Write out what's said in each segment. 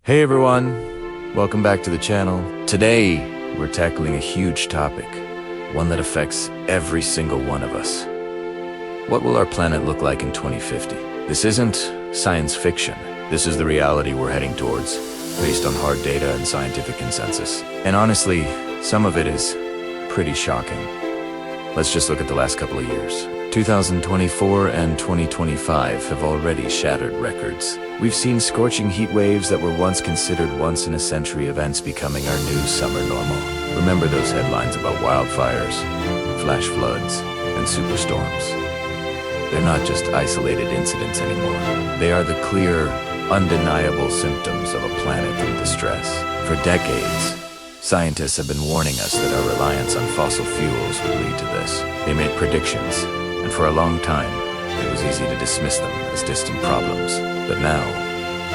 Hey everyone, welcome back to the channel. Today, we're tackling a huge topic, one that affects every single one of us. What will our planet look like in 2050? This isn't science fiction. This is the reality we're heading towards, based on hard data and scientific consensus. And honestly, some of it is pretty shocking. Let's just look at the last couple of years. 2024 and 2025 have already shattered records. We've seen scorching heat waves that were once considered once-in-a-century events becoming our new summer normal. Remember those headlines about wildfires, flash floods, and superstorms? They're not just isolated incidents anymore. They are the clear, undeniable symptoms of a planet in distress. For decades, scientists have been warning us that our reliance on fossil fuels would lead to this. They made predictions, and for a long time, it was easy to dismiss them as distant problems. But now,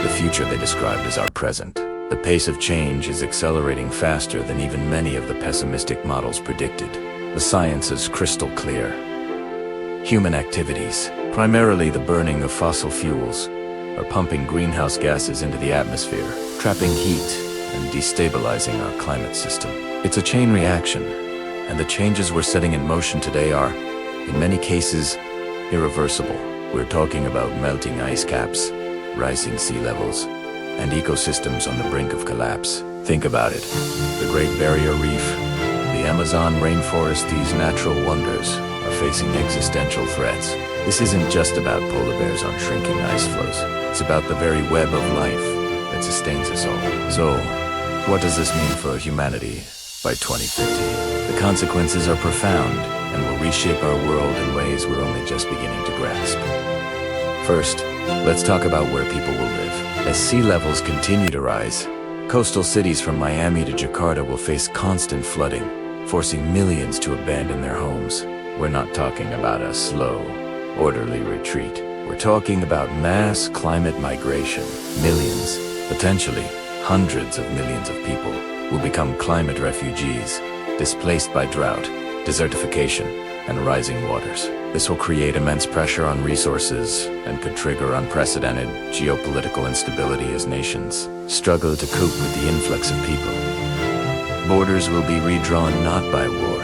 the future they described is our present. The pace of change is accelerating faster than even many of the pessimistic models predicted. The science is crystal clear. Human activities, primarily the burning of fossil fuels, are pumping greenhouse gases into the atmosphere, trapping heat and destabilizing our climate system. It's a chain reaction, and the changes we're setting in motion today are, in many cases, irreversible. We're talking about melting ice caps, rising sea levels, and ecosystems on the brink of collapse. Think about it. The Great Barrier Reef, the Amazon rainforest, these natural wonders are facing existential threats. This isn't just about polar bears on shrinking ice floes. It's about the very web of life that sustains us all. So, what does this mean for humanity by 2050? The consequences are profound and will reshape our world in ways we're only just beginning to grasp. First, let's talk about where people will live. As sea levels continue to rise, coastal cities from Miami to Jakarta will face constant flooding, forcing millions to abandon their homes. We're not talking about a slow, orderly retreat. We're talking about mass climate migration. Millions, potentially hundreds of millions of people, will become climate refugees, displaced by drought, desertification, and rising waters. This will create immense pressure on resources and could trigger unprecedented geopolitical instability as nations struggle to cope with the influx of people. Borders will be redrawn not by war,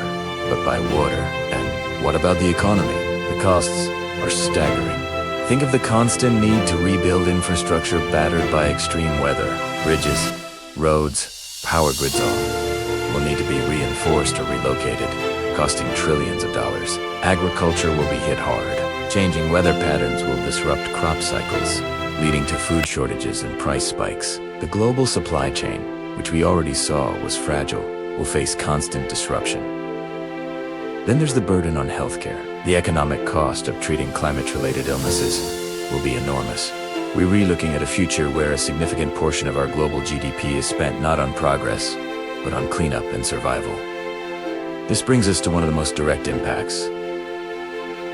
but by water. And what about the economy? The costs are staggering. Think of the constant need to rebuild infrastructure battered by extreme weather. Bridges, roads, power grids all will need to be reinforced or relocated, costing trillions of dollars. Agriculture will be hit hard. Changing weather patterns will disrupt crop cycles, leading to food shortages and price spikes. The global supply chain, which we already saw was fragile, will face constant disruption. Then there's the burden on healthcare. The economic cost of treating climate-related illnesses will be enormous. We're re-looking at a future where a significant portion of our global GDP is spent not on progress, but on cleanup and survival. This brings us to one of the most direct impacts.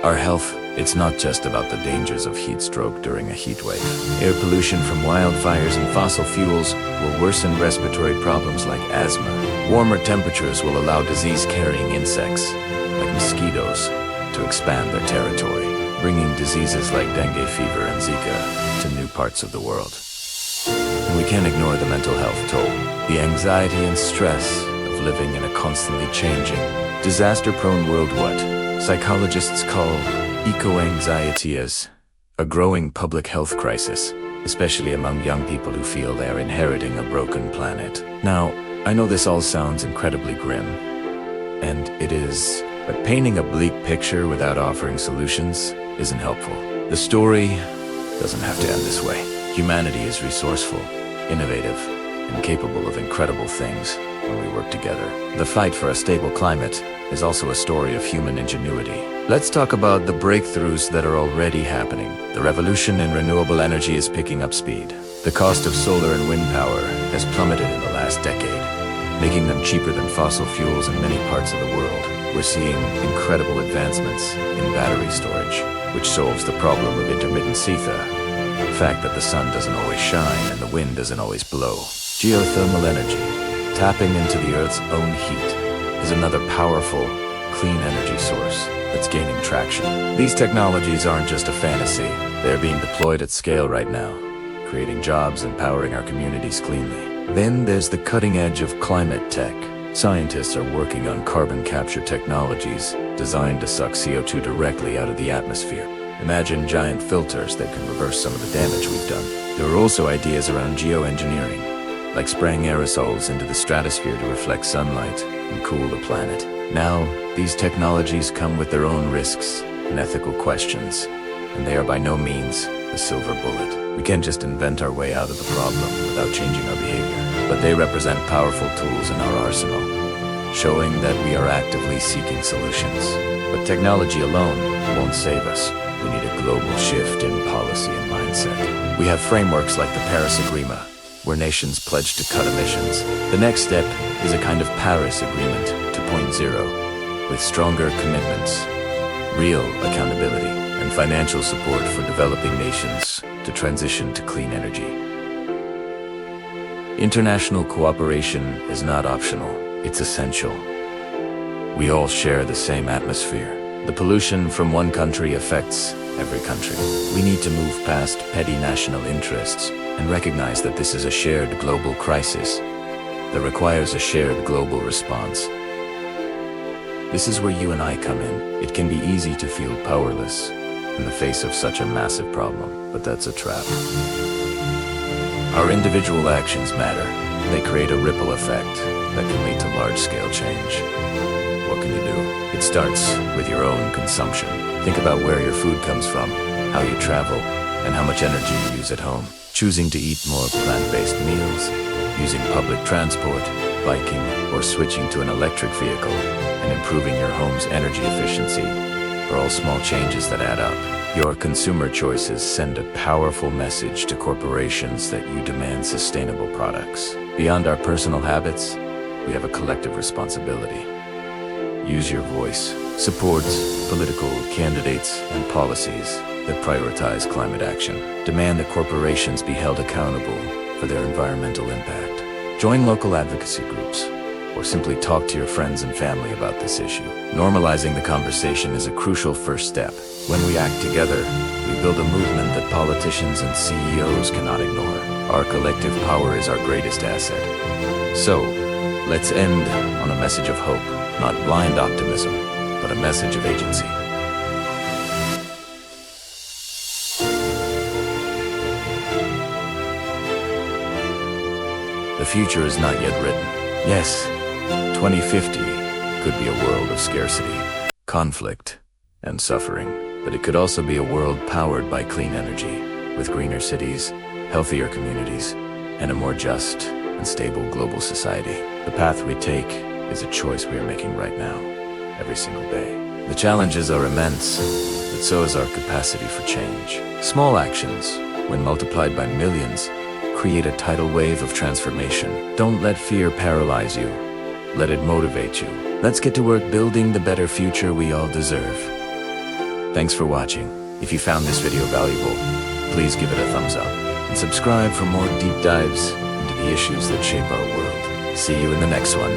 Our health. It's not just about the dangers of heat stroke during a heat wave. Air pollution from wildfires and fossil fuels will worsen respiratory problems like asthma. Warmer temperatures will allow disease-carrying insects, like mosquitoes, to expand their territory, bringing diseases like dengue fever and Zika to new parts of the world. And we can't ignore the mental health toll, the anxiety and stress of living in a constantly changing, disaster-prone world. What psychologists call eco-anxiety is a growing public health crisis, especially among young people who feel they are inheriting a broken planet. Now, I know this all sounds incredibly grim, and it is, but painting a bleak picture without offering solutions isn't helpful. The story doesn't have to end this way. Humanity is resourceful, innovative, and capable of incredible things when we work together. The fight for a stable climate is also a story of human ingenuity. Let's talk about the breakthroughs that are already happening. The revolution in renewable energy is picking up speed. The cost of solar and wind power has plummeted in the last decade, making them cheaper than fossil fuels in many parts of the world. We're seeing incredible advancements in battery storage, which solves the problem of intermittent the fact that the sun doesn't always shine and the wind doesn't always blow. Geothermal energy, tapping into the Earth's own heat, is another powerful, clean energy source that's gaining traction. These technologies aren't just a fantasy. They're being deployed at scale right now, creating jobs and powering our communities cleanly. Then there's the cutting edge of climate tech. Scientists are working on carbon capture technologies designed to suck CO2 directly out of the atmosphere. Imagine giant filters that can reverse some of the damage we've done. There are also ideas around geoengineering, like spraying aerosols into the stratosphere to reflect sunlight and cool the planet. Now, these technologies come with their own risks and ethical questions, and they are by no means the silver bullet. We can't just invent our way out of the problem without changing our behavior, but they represent powerful tools in our arsenal, showing that we are actively seeking solutions. But technology alone won't save us. We need a global shift in policy and mindset. We have frameworks like the Paris Agreement, where nations pledge to cut emissions. The next step is a kind of Paris Agreement 2.0, with stronger commitments, real accountability, and financial support for developing nations to transition to clean energy. International cooperation is not optional, it's essential. We all share the same atmosphere. The pollution from one country affects every country. We need to move past petty national interests and recognize that this is a shared global crisis that requires a shared global response. This is where you and I come in. It can be easy to feel powerless in the face of such a massive problem, but that's a trap. Our individual actions matter. They create a ripple effect that can lead to large-scale change. What can you do? It starts with your own consumption. Think about where your food comes from, how you travel, and how much energy you use at home. Choosing to eat more plant-based meals, using public transport, biking, or switching to an electric vehicle, and improving your home's energy efficiency are all small changes that add up. Your consumer choices send a powerful message to corporations that you demand sustainable products. Beyond our personal habits, we have a collective responsibility. Use your voice. Support political candidates and policies that prioritize climate action. Demand that corporations be held accountable for their environmental impact. Join local advocacy groups, or simply talk to your friends and family about this issue. Normalizing the conversation is a crucial first step. When we act together, we build a movement that politicians and CEOs cannot ignore. Our collective power is our greatest asset. So, let's end on a message of hope, not blind optimism, but a message of agency. The future is not yet written. Yes, 2050 could be a world of scarcity, conflict, and suffering. But it could also be a world powered by clean energy, with greener cities, healthier communities, and a more just and stable global society. The path we take is a choice we are making right now, every single day. The challenges are immense, but so is our capacity for change. Small actions, when multiplied by millions, create a tidal wave of transformation. Don't let fear paralyze you. Let it motivate you. Let's get to work building the better future we all deserve. Thanks for watching. If you found this video valuable, please give it a thumbs up and subscribe for more deep dives into the issues that shape our world. See you in the next one.